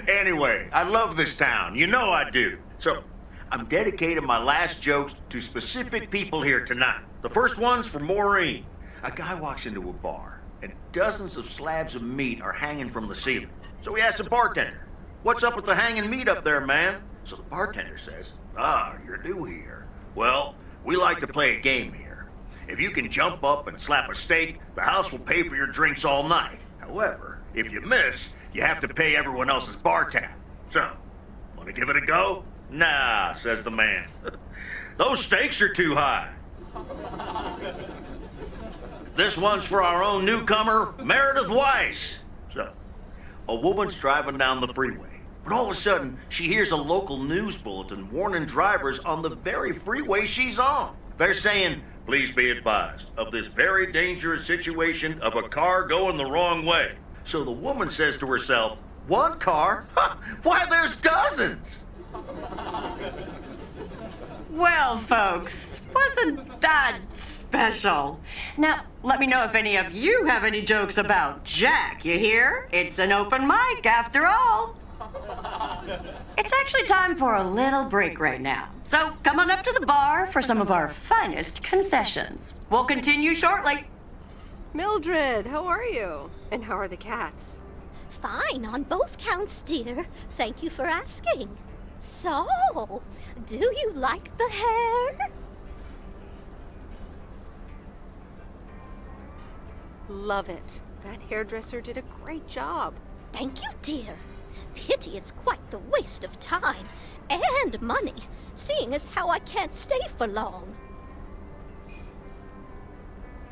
Anyway, I love this town. You know I do. So, I'm dedicating my last jokes to specific people here tonight. The first one's for Maureen. A guy walks into a bar, and dozens of slabs of meat are hanging from the ceiling. So he asks the bartender, "What's up with the hanging meat up there, man?" So the bartender says, "Ah, you're new here. Well, we like to play a game here. If you can jump up and slap a steak, the house will pay for your drinks all night. However, if you miss, you have to pay everyone else's bar tab. So, want to give it a go?" "Nah," says the man. "Those stakes are too high." This one's for our own newcomer, Meredith Weiss. So, a woman's driving down the freeway, but all of a sudden, she hears a local news bulletin warning drivers on the very freeway she's on. They're saying, "Please be advised of this very dangerous situation of a car going the wrong way." So the woman says to herself, "One car? Why, there's dozens!" Well, folks, wasn't that special? Now, let me know if any of you have any jokes about Jack, you hear? It's an open mic after all. It's actually time for a little break right now. So come on up to the bar for some of our finest concessions. We'll continue shortly. Mildred, how are you? And how are the cats? Fine on both counts, dear. Thank you for asking. So, do you like the hair? Love it. That hairdresser did a great job. Thank you, dear. Pity it's quite the waste of time and money, seeing as how I can't stay for long.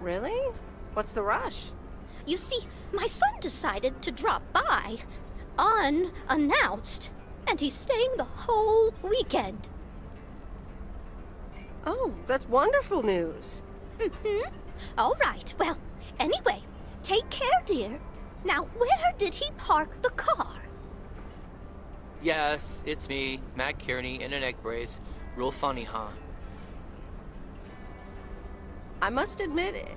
Really? What's the rush? You see, my son decided to drop by, unannounced, and he's staying the whole weekend. Oh, that's wonderful news. Mm-hmm. All right, well, anyway, take care, dear. Now, where did he park the car? Yes, it's me, Matt Kearney, in an egg brace. Real funny, huh? I must admit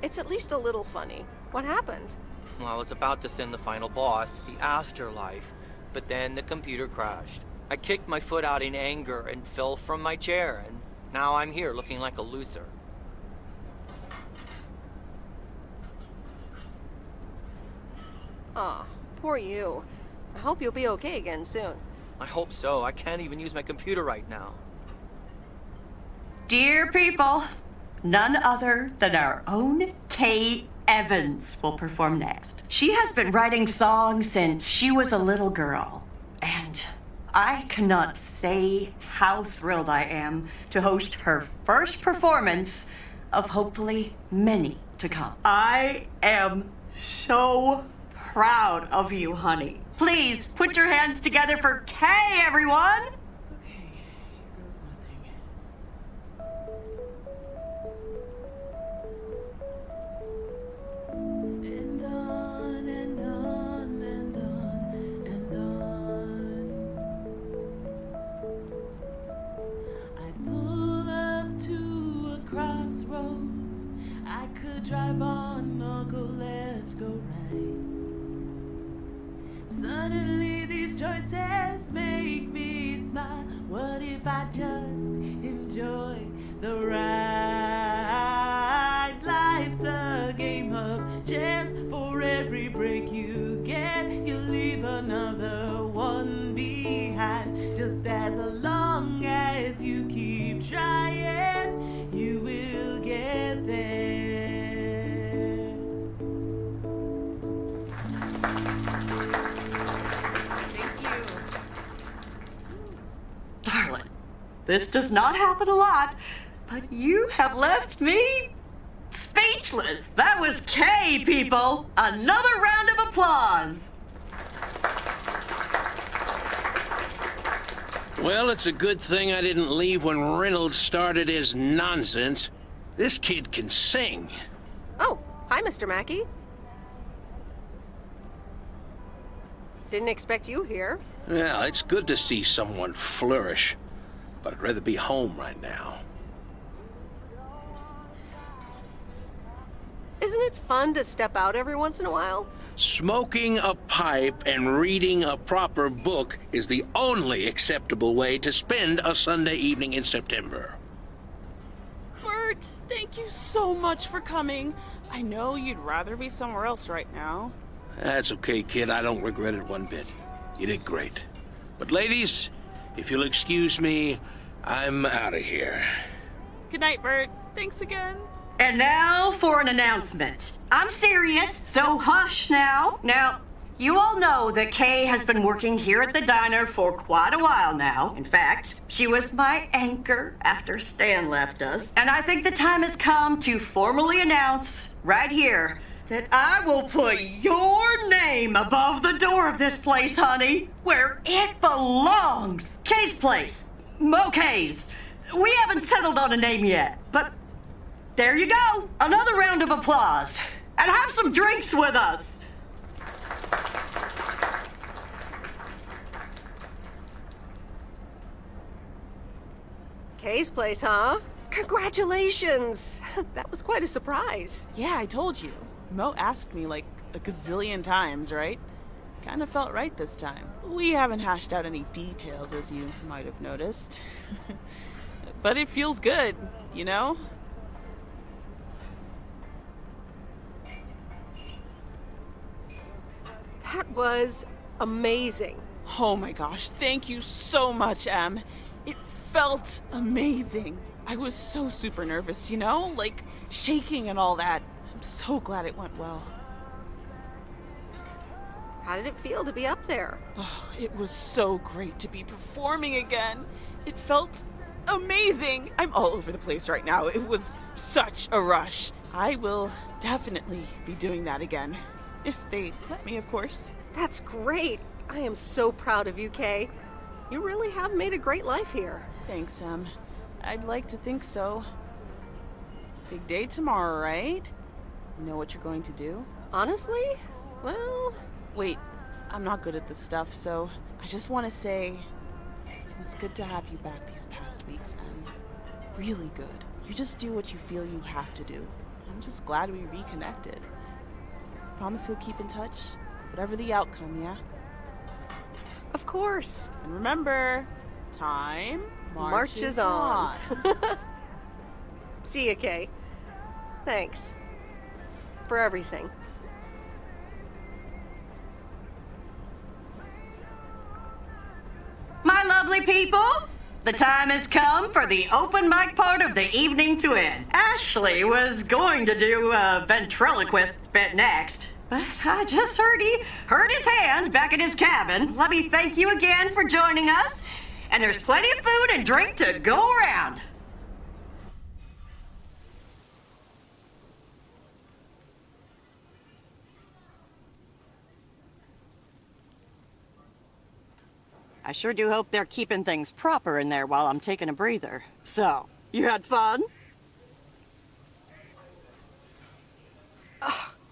it's at least a little funny. What happened? Well, I was about to send the final boss to the afterlife, but then the computer crashed. I kicked my foot out in anger and fell from my chair, and now I'm here looking like a loser. Aw, poor you. I hope you'll be okay again soon. I hope so. I can't even use my computer right now. Dear people, none other than our own Kay Evans will perform next. She has been writing songs since she was a little girl, and I cannot say how thrilled I am to host her first performance of hopefully many to come. I am so proud of you, honey. Please put your hands together for Kay, everyone! Okay, here goes nothing. And on and on and on and on. I pull up to a crossroads. I could drive on or go left, go right. Suddenly these choices make me smile. What if I just enjoy the ride? Life's a game of chance. For every break you get, you leave another one behind. Just as long as you keep trying, you will get there. Darling, this does not happen a lot, but you have left me speechless. That was Kay, people. Another round of applause. Well, it's a good thing I didn't leave when Reynolds started his nonsense. This kid can sing. Oh, hi, Mr. Mackey. Didn't expect you here. Well, it's good to see someone flourish, but I'd rather be home right now. Isn't it fun to step out every once in a while? Smoking a pipe and reading a proper book is the only acceptable way to spend a Sunday evening in September. Bert, thank you so much for coming. I know you'd rather be somewhere else right now. That's okay, kid. I don't regret it one bit. You did great. But ladies, if you'll excuse me, I'm out of here. Good night, Bert. Thanks again. And now for an announcement. I'm serious, so hush now. Now, you all know that Kay has been working here at the diner for quite a while now. In fact, she was my anchor after Stan left us. And I think the time has come to formally announce, right here, that I will put your name above the door of this place, honey, where it belongs. Kay's place. Mo Kay's. We haven't settled on a name yet, but there you go. Another round of applause. And have some drinks with us. Kay's place, huh? Congratulations! That was quite a surprise. Yeah, I told you. Mo asked me like a gazillion times, right? Kinda felt right this time. We haven't hashed out any details, as you might have noticed. But it feels good, you know? That was amazing. Oh my gosh, thank you so much, Em. It felt amazing. I was so super nervous, you know? Like, shaking and all that. I'm so glad it went well. How did it feel to be up there? Oh, it was so great to be performing again. It felt amazing. I'm all over the place right now. It was such a rush. I will definitely be doing that again. If they let me, of course. That's great. I am so proud of you, Kay. You really have made a great life here. Thanks, Em. I'd like to think so. Big day tomorrow, right? You know what you're going to do? Honestly? Well... Wait, I'm not good at this stuff, so I just want to say it was good to have you back these past weeks, Em. Really good. You just do what you feel you have to do. I'm just glad we reconnected. Promise you'll keep in touch, whatever the outcome, yeah? Of course. And remember, time marches on. See ya, Kay. Thanks. For everything. My lovely people, the time has come for the open mic part of the evening to end. Ashley was going to do a ventriloquist bit next, but I just heard he hurt his hand back in his cabin. Let me thank you again for joining us, and there's plenty of food and drink to go around. I sure do hope they're keeping things proper in there while I'm taking a breather. So, you had fun?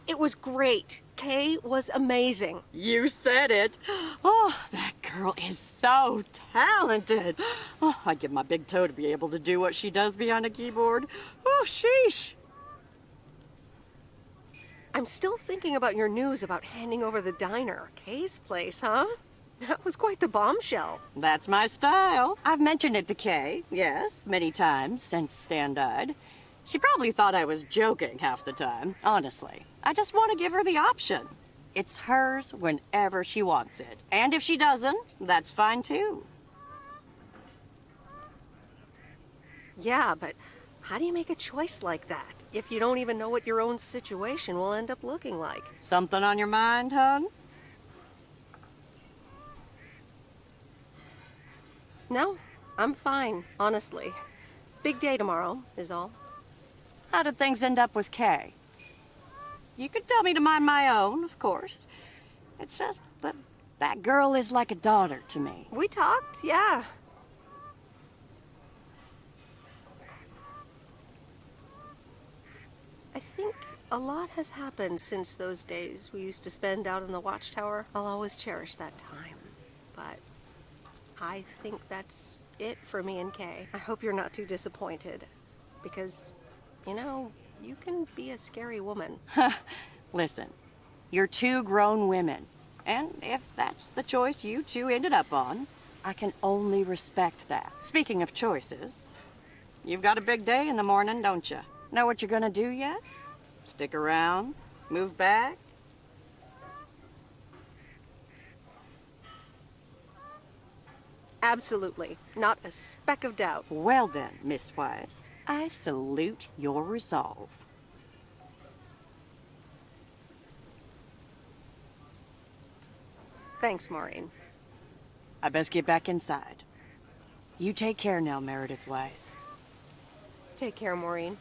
It was great. Kay was amazing. You said it. Oh, that girl is so talented. Oh, I'd give my big toe to be able to do what she does behind a keyboard. Oh, sheesh. I'm still thinking about your news about handing over the diner. Kay's place, huh? That was quite the bombshell. That's my style. I've mentioned it to Kay, yes, many times since Stan died. She probably thought I was joking half the time, honestly. I just want to give her the option. It's hers whenever she wants it. And if she doesn't, that's fine too. Yeah, but how do you make a choice like that if you don't even know what your own situation will end up looking like? Something on your mind, hon? No, I'm fine, honestly. Big day tomorrow, is all. How did things end up with Kay? You could tell me to mind my own, of course. It's just that that girl is like a daughter to me. We talked, yeah. I think a lot has happened since those days we used to spend out in the watchtower. I'll always cherish that time, but I think that's it for me and Kay. I hope you're not too disappointed, because, you know, you can be a scary woman. Listen, you're two grown women. And if that's the choice you two ended up on, I can only respect that. Speaking of choices, you've got a big day in the morning, don't you? Know what you're gonna do yet? Stick around? Move back? Absolutely. Not a speck of doubt. Well then, Miss Weiss, I salute your resolve. Thanks, Maureen. I best get back inside. You take care now, Meredith Weiss. Take care, Maureen.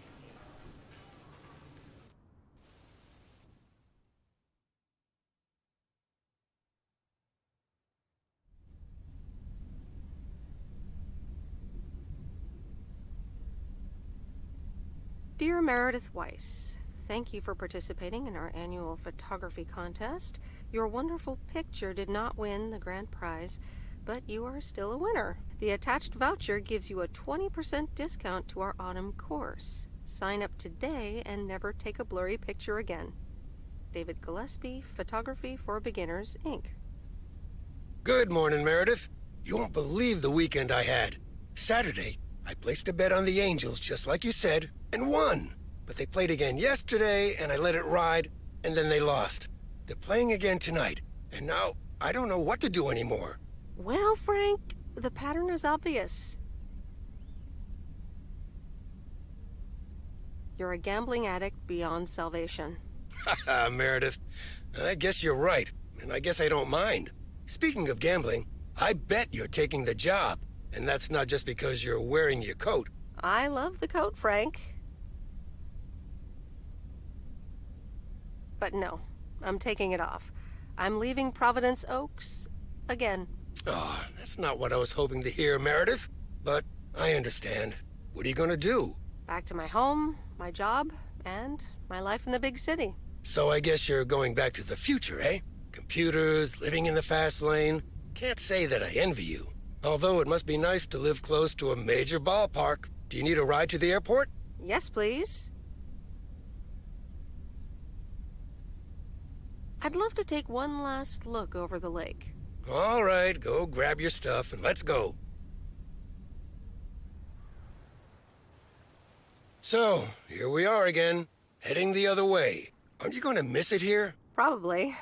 Dear Meredith Weiss, thank you for participating in our annual photography contest. Your wonderful picture did not win the grand prize, but you are still a winner. The attached voucher gives you a 20% discount to our autumn course. Sign up today and never take a blurry picture again. David Gillespie, Photography for Beginners, Inc. Good morning, Meredith. You won't believe the weekend I had. Saturday, I placed a bet on the Angels, just like you said, and won. But they played again yesterday, and I let it ride, and then they lost. They're playing again tonight, and now I don't know what to do anymore. Well, Frank, the pattern is obvious. You're a gambling addict beyond salvation. Haha, Meredith. I guess you're right, and I guess I don't mind. Speaking of gambling, I bet you're taking the job, and that's not just because you're wearing your coat. I love the coat, Frank. But no, I'm taking it off. I'm leaving Providence Oaks again. Oh, that's not what I was hoping to hear, Meredith. But I understand. What are you gonna do? Back to my home, my job, and my life in the big city. So I guess you're going back to the future, eh? Computers, living in the fast lane. Can't say that I envy you. Although it must be nice to live close to a major ballpark. Do you need a ride to the airport? Yes, please. I'd love to take one last look over the lake. All right, go grab your stuff and let's go. So, here we are again, heading the other way. Aren't you going to miss it here? Probably.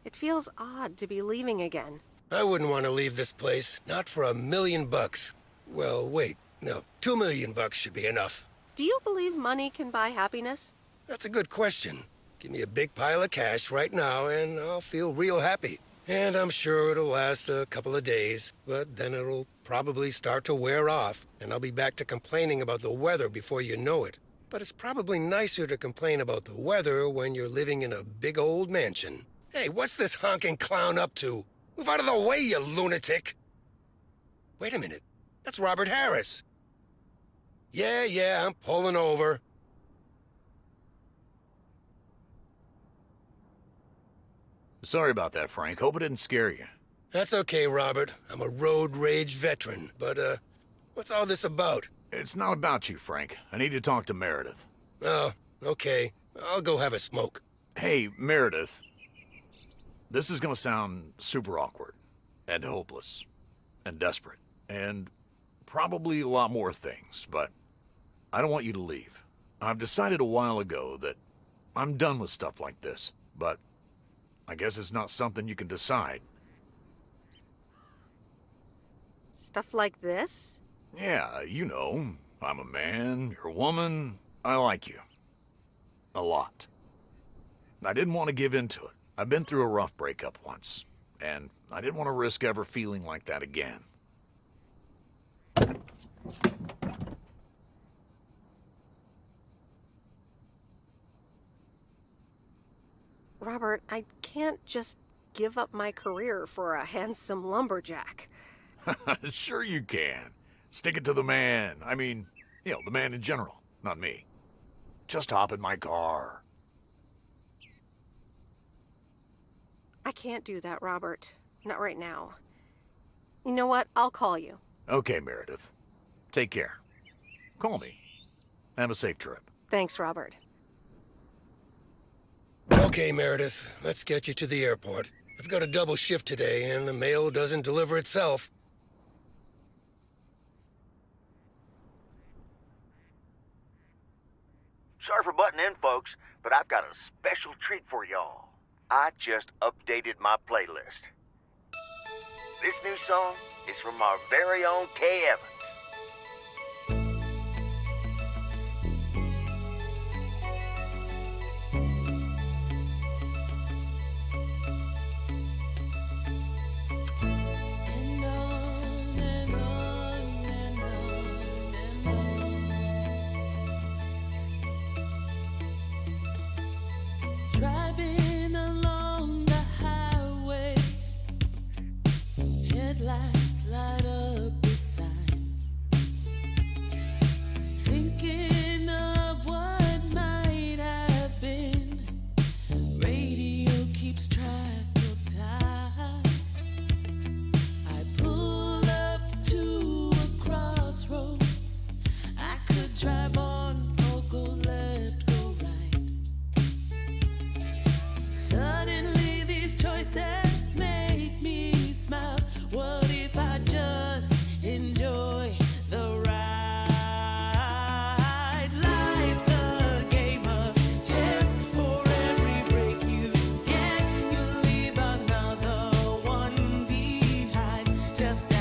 It feels odd to be leaving again. I wouldn't want to leave this place, not for $1 million. Well, wait, no, $2 million should be enough. Do you believe money can buy happiness? That's a good question. Give me a big pile of cash right now and I'll feel real happy. And I'm sure it'll last a couple of days, but then it'll probably start to wear off, and I'll be back to complaining about the weather before you know it. But it's probably nicer to complain about the weather when you're living in a big old mansion. Hey, what's this honking clown up to? Move out of the way, you lunatic! Wait a minute. That's Robert Harris. Yeah, I'm pulling over. Sorry about that, Frank. Hope it didn't scare you. That's okay, Robert. I'm a road rage veteran. But, what's all this about? It's not about you, Frank. I need to talk to Meredith. Oh, okay. I'll go have a smoke. Hey, Meredith. This is gonna sound super awkward, and hopeless, and desperate, and probably a lot more things, but I don't want you to leave. I've decided a while ago that I'm done with stuff like this, but I guess it's not something you can decide. Stuff like this? Yeah, you know, I'm a man, you're a woman, I like you. A lot. I didn't want to give in to it. I've been through a rough breakup once, and I didn't want to risk ever feeling like that again. Robert, I can't just give up my career for a handsome lumberjack. Sure you can. Stick it to the man. I mean, you know, the man in general, not me. Just hop in my car. I can't do that, Robert. Not right now. You know what? I'll call you. Okay, Meredith. Take care. Call me. Have a safe trip. Thanks, Robert. Okay, Meredith, let's get you to the airport. I've got a double shift today, and the mail doesn't deliver itself. Sorry for butting in, folks, but I've got a special treat for y'all. I just updated my playlist. This new song is from our very own Kay Evans. Driving along the highway, headlights light up the signs. Thinking of what might have been. Radio keeps track of time. I pull up to a crossroads. I could drive on or go left, go right. Suddenly these choices make me smile. What if I just enjoy the ride? Life's a game of chance. For every break you get, you leave another one behind. Just